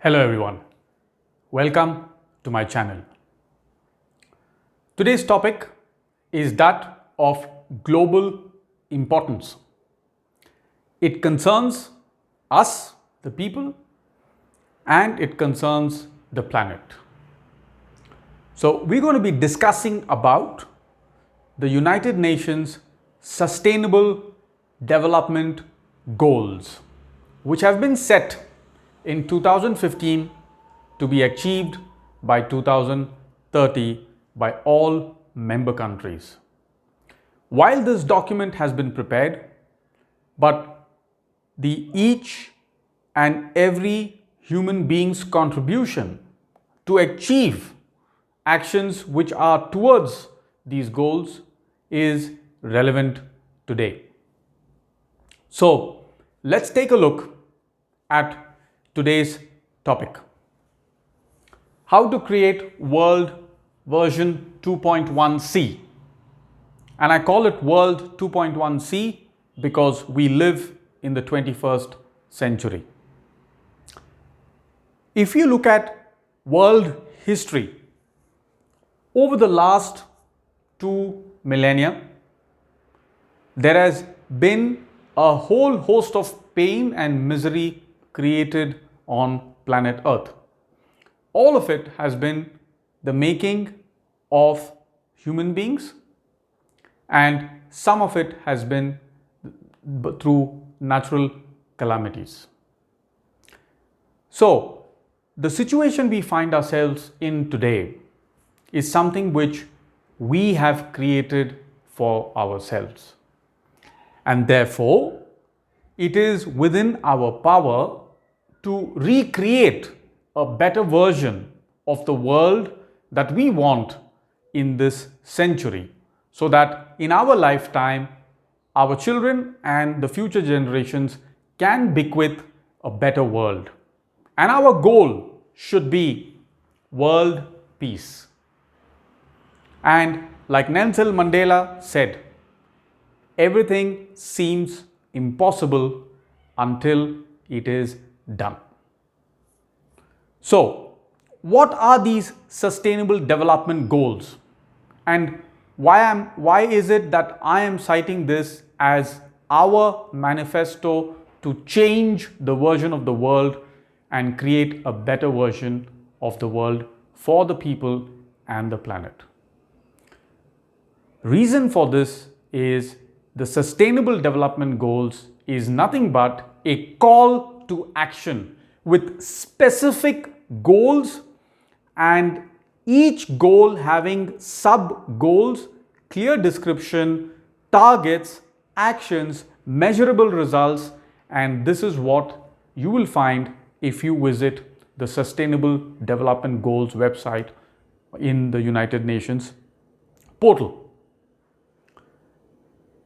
Hello everyone, welcome to my channel. Today's topic is that of global importance. It concerns us, the people, and it concerns the planet. So we're going to be discussing about the United Nations Sustainable Development Goals, which have been set in 2015 to be achieved by 2030 by all member countries. While this document has been prepared, but the each and every human being's contribution to achieve actions which are towards these goals is relevant today. So let's take a look at today's topic. How to create World version 2.1c. And I call it World 2.1c because we live in the 21st century. If you look at world history, over the last 2 millennia, there has been a whole host of pain and misery created on planet Earth. All of it has been the making of human beings, and some of it has been through natural calamities. So, the situation we find ourselves in today is something which we have created for ourselves. And therefore, it is within our power to recreate a better version of the world that we want in this century, so that in our lifetime, our children and the future generations can bequeath a better world. And our goal should be world peace. And like Nelson Mandela said, everything seems impossible until it is done. So, what are these sustainable development goals? And why is it that I am citing this as our manifesto to change the version of the world and create a better version of the world for the people and the planet? Reason for this is the Sustainable Development Goals is nothing but a call to action with specific goals, and each goal having sub-goals, clear description, targets, actions, measurable results, and this is what you will find if you visit the Sustainable Development Goals website in the United Nations portal.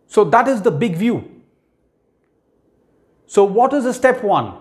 So that is the big view. So what is the step one?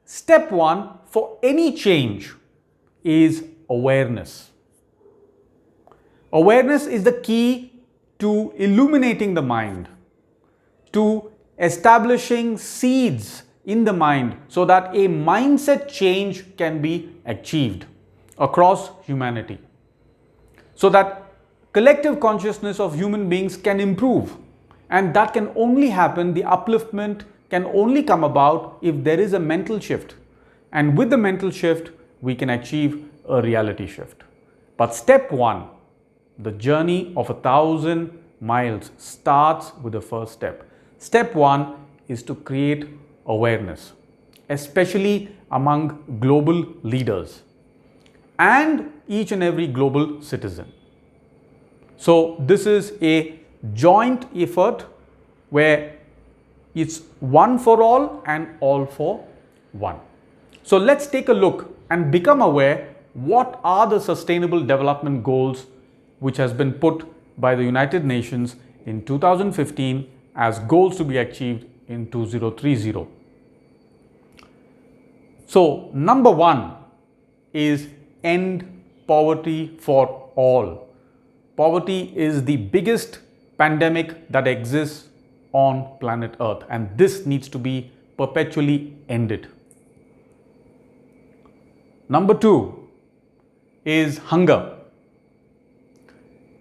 Step one for any change is awareness. Awareness is the key to illuminating the mind, to establishing seeds in the mind so that a mindset change can be achieved across humanity, so that collective consciousness of human beings can improve. And that can only happen, the upliftment can only come about if there is a mental shift. And with the mental shift, we can achieve a reality shift. But step one, the journey of 1,000 miles starts with the first step. Step one is to create awareness, especially among global leaders and each and every global citizen. So this is a joint effort where it's one for all and all for one. So let's take a look and become aware what are the Sustainable Development Goals which has been put by the United Nations in 2015 as goals to be achieved in 2030. So number one is end poverty for all. Poverty is the biggest pandemic that exists on planet Earth, and this needs to be perpetually ended. Number 2 is hunger.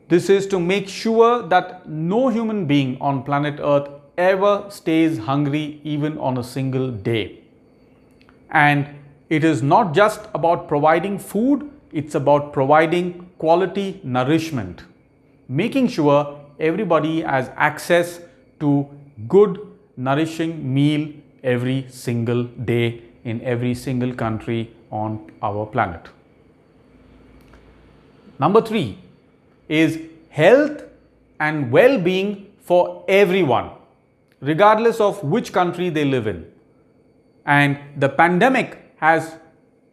This is to make sure that no human being on planet Earth ever stays hungry even on a single day. And it is not just about providing food, it's about providing quality nourishment, making sure everybody has access to good nourishing meal every single day in every single country on our planet. Number 3 is health and well-being for everyone, regardless of which country they live in. And the pandemic has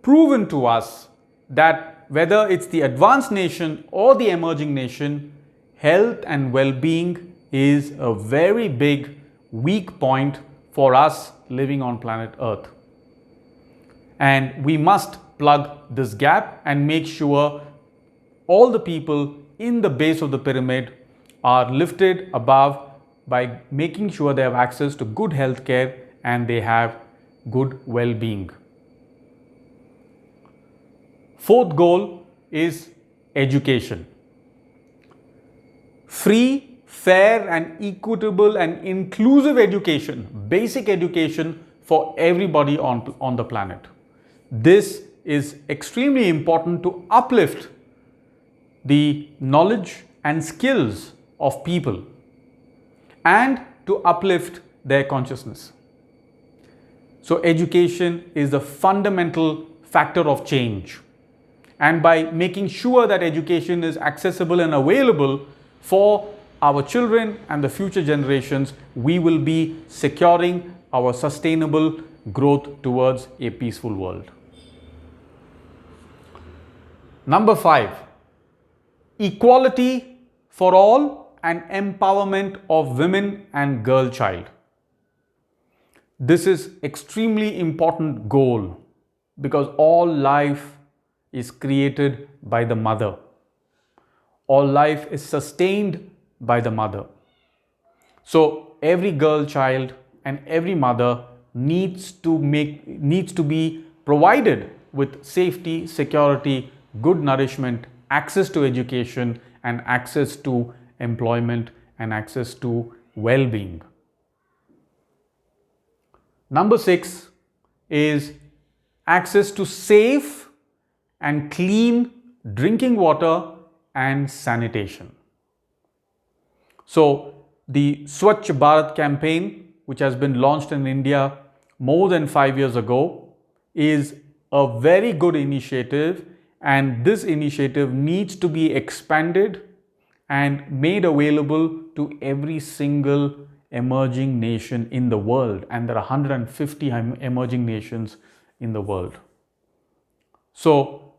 proven to us that whether it's the advanced nation or the emerging nation, health and well-being is a very big weak point for us living on planet Earth. And we must plug this gap and make sure all the people in the base of the pyramid are lifted above by making sure they have access to good health care and they have good well-being. Fourth goal is education. Free, fair and equitable and inclusive education, basic education for everybody on the planet. This is extremely important to uplift the knowledge and skills of people and to uplift their consciousness. So education is the fundamental factor of change. And by making sure that education is accessible and available for our children and the future generations, we will be securing our sustainable growth towards a peaceful world. Number 5, equality for all and empowerment of women and girl child. This is extremely important goal because all life is created by the mother. All life is sustained by the mother. So every girl child and every mother needs to be provided with safety, security, good nourishment, access to education and access to employment and access to well-being. Number 6 is access to safe and clean drinking water and sanitation. So the Swachh Bharat campaign, which has been launched in India more than 5 years ago, is a very good initiative, and this initiative needs to be expanded and made available to every single emerging nation in the world, and there are 150 emerging nations in the world. So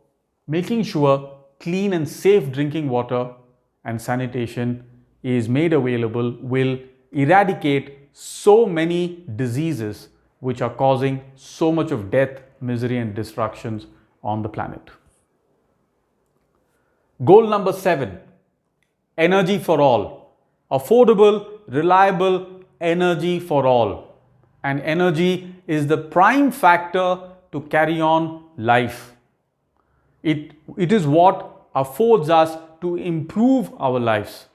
making sure clean and safe drinking water and sanitation is made available will eradicate so many diseases which are causing so much of death, misery and destructions on the planet. Goal number 7, energy for all. Affordable, reliable energy for all. And energy is the prime factor to carry on life. It is what affords us to improve our lives.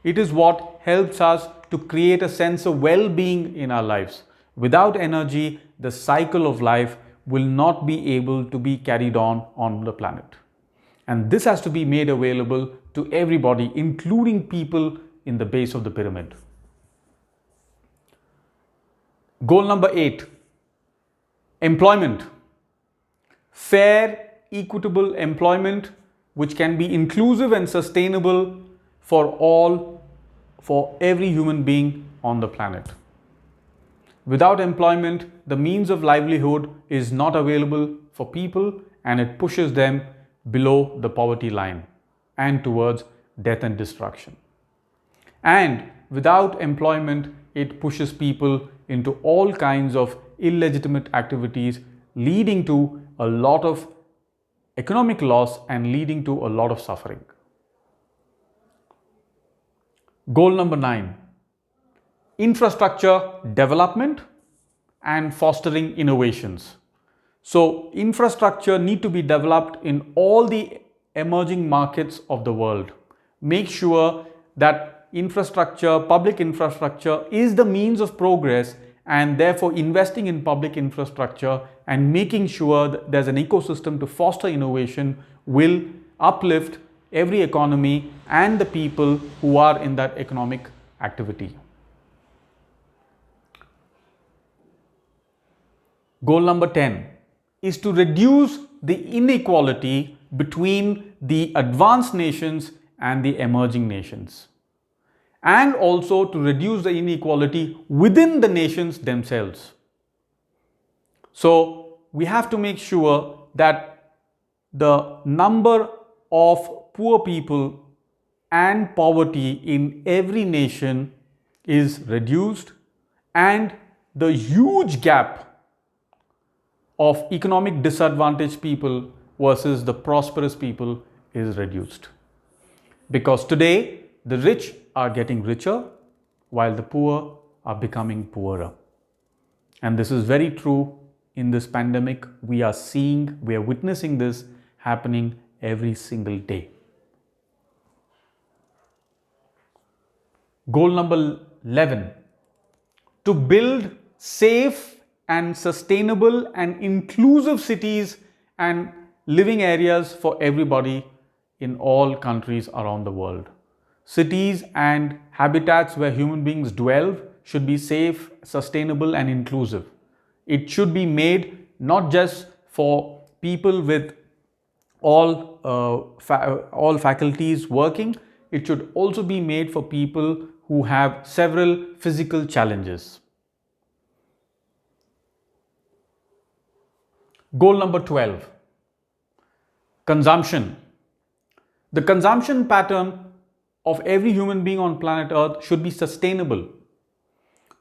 It is what helps us to create a sense of well-being in our lives. Without energy, the cycle of life will not be able to be carried on the planet. And this has to be made available to everybody, including people in the base of the pyramid. Goal number 8, employment. Fair, equitable employment which can be inclusive and sustainable for every human being on the planet. Without employment, the means of livelihood is not available for people and it pushes them below the poverty line and towards death and destruction. And without employment, it pushes people into all kinds of illegitimate activities, leading to a lot of economic loss and leading to a lot of suffering. Goal number 9, infrastructure development and fostering innovations. So infrastructure need to be developed in all the emerging markets of the world. Make sure that infrastructure, public infrastructure is the means of progress, and therefore investing in public infrastructure and making sure that there's an ecosystem to foster innovation will uplift every economy and the people who are in that economic activity. Goal number 10 is to reduce the inequality between the advanced nations and the emerging nations, and also to reduce the inequality within the nations themselves. So we have to make sure that the number of poor people and poverty in every nation is reduced, and the huge gap of economic disadvantaged people versus the prosperous people is reduced. Because today the rich are getting richer while the poor are becoming poorer. And this is very true in this pandemic. We are witnessing this happening every single day. Goal number 11, to build safe and sustainable and inclusive cities and living areas for everybody in all countries around the world. Cities and habitats where human beings dwell should be safe, sustainable and inclusive. It should be made not just for people with all faculties working, it should also be made for people who have several physical challenges. Goal number 12, consumption. The consumption pattern of every human being on planet Earth should be sustainable.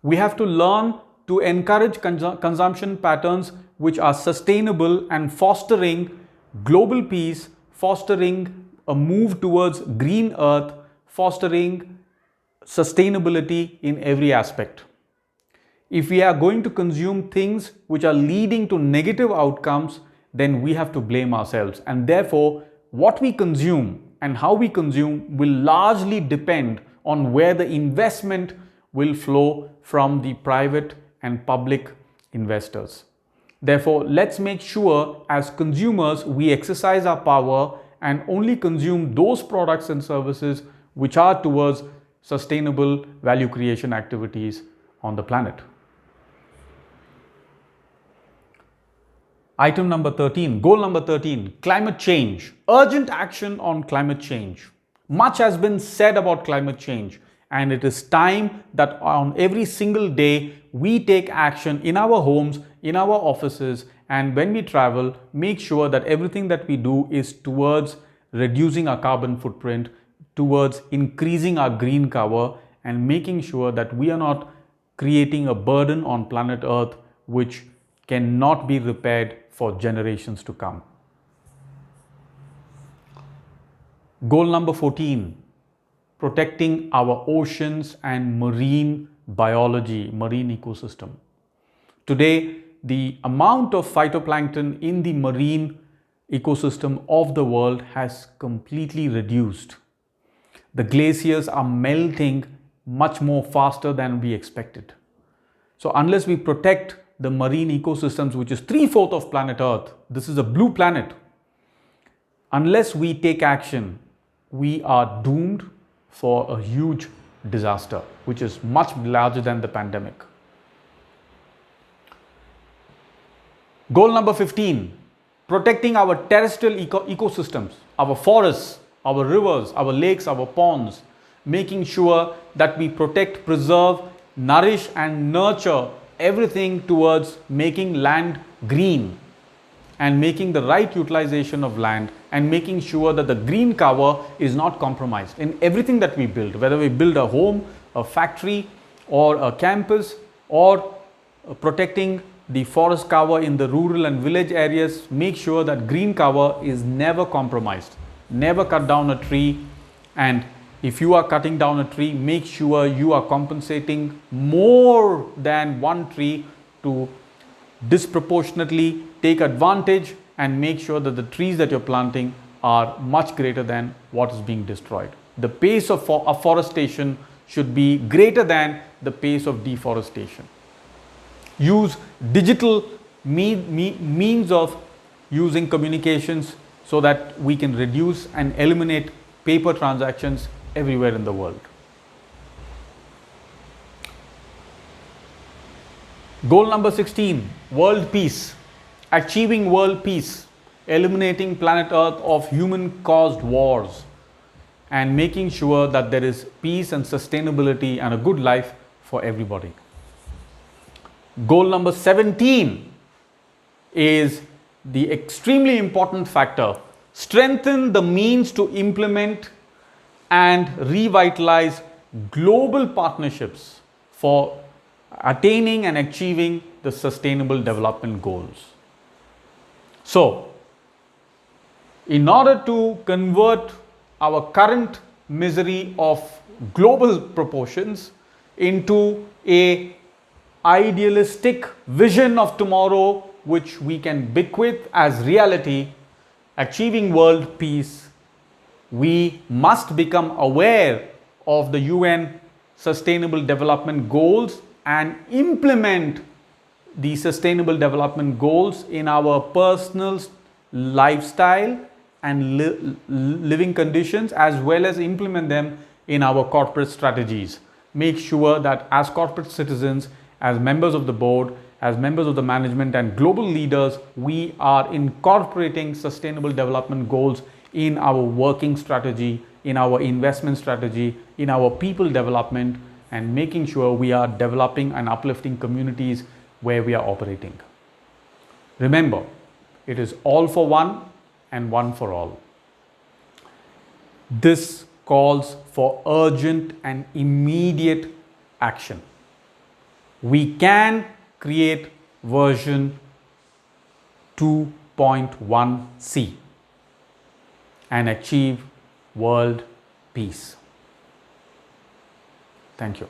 We have to learn to encourage consumption patterns which are sustainable and fostering global peace, fostering a move towards green earth, fostering sustainability in every aspect. If we are going to consume things which are leading to negative outcomes, then we have to blame ourselves. And therefore, what we consume and how we consume will largely depend on where the investment will flow from the private and public investors. Therefore, let's make sure as consumers we exercise our power and only consume those products and services which are towards sustainable value creation activities on the planet. Item number 13, goal number 13, climate change. Urgent action on climate change. Much has been said about climate change, and it is time that on every single day we take action in our homes, in our offices, and when we travel, make sure that everything that we do is towards reducing our carbon footprint, towards increasing our green cover, and making sure that we are not creating a burden on planet Earth which cannot be repaired for generations to come. Goal number 14, protecting our oceans and marine biology, marine ecosystem. Today, the amount of phytoplankton in the marine ecosystem of the world has completely reduced. The glaciers are melting much more faster than we expected. So unless we protect the marine ecosystems, which is 3/4 of planet Earth, this is a blue planet. Unless we take action, we are doomed for a huge disaster, which is much larger than the pandemic. Goal number 15, protecting our terrestrial ecosystems, our forests, our rivers, our lakes, our ponds, making sure that we protect, preserve, nourish and nurture everything towards making land green and making the right utilization of land and making sure that the green cover is not compromised in everything that we build, whether we build a home, a factory or a campus, or protecting the forest cover in the rural and village areas. Make sure that green cover is never compromised. Never cut down a tree, and if you are cutting down a tree, make sure you are compensating more than one tree to disproportionately take advantage and make sure that the trees that you're planting are much greater than what is being destroyed. The pace of afforestation should be greater than the pace of deforestation. Use digital means of using communications so that we can reduce and eliminate paper transactions everywhere in the world. Goal number 16, world peace. Achieving world peace, eliminating planet Earth of human-caused wars, and making sure that there is peace and sustainability and a good life for everybody. Goal number 17 is the extremely important factor: strengthen the means to implement and revitalize global partnerships for attaining and achieving the sustainable development goals. So, in order to convert our current misery of global proportions into a idealistic vision of tomorrow which we can bequeath as reality, achieving world peace, we must become aware of the UN Sustainable Development Goals and implement the Sustainable Development Goals in our personal lifestyle and living conditions, as well as implement them in our corporate strategies. Make sure that as corporate citizens, as members of the board, as members of the management and global leaders, we are incorporating sustainable development goals in our working strategy, in our investment strategy, in our people development, and making sure we are developing and uplifting communities where we are operating. Remember, it is all for one and one for all. This calls for urgent and immediate action. We can create version 2.1c and achieve world peace. Thank you.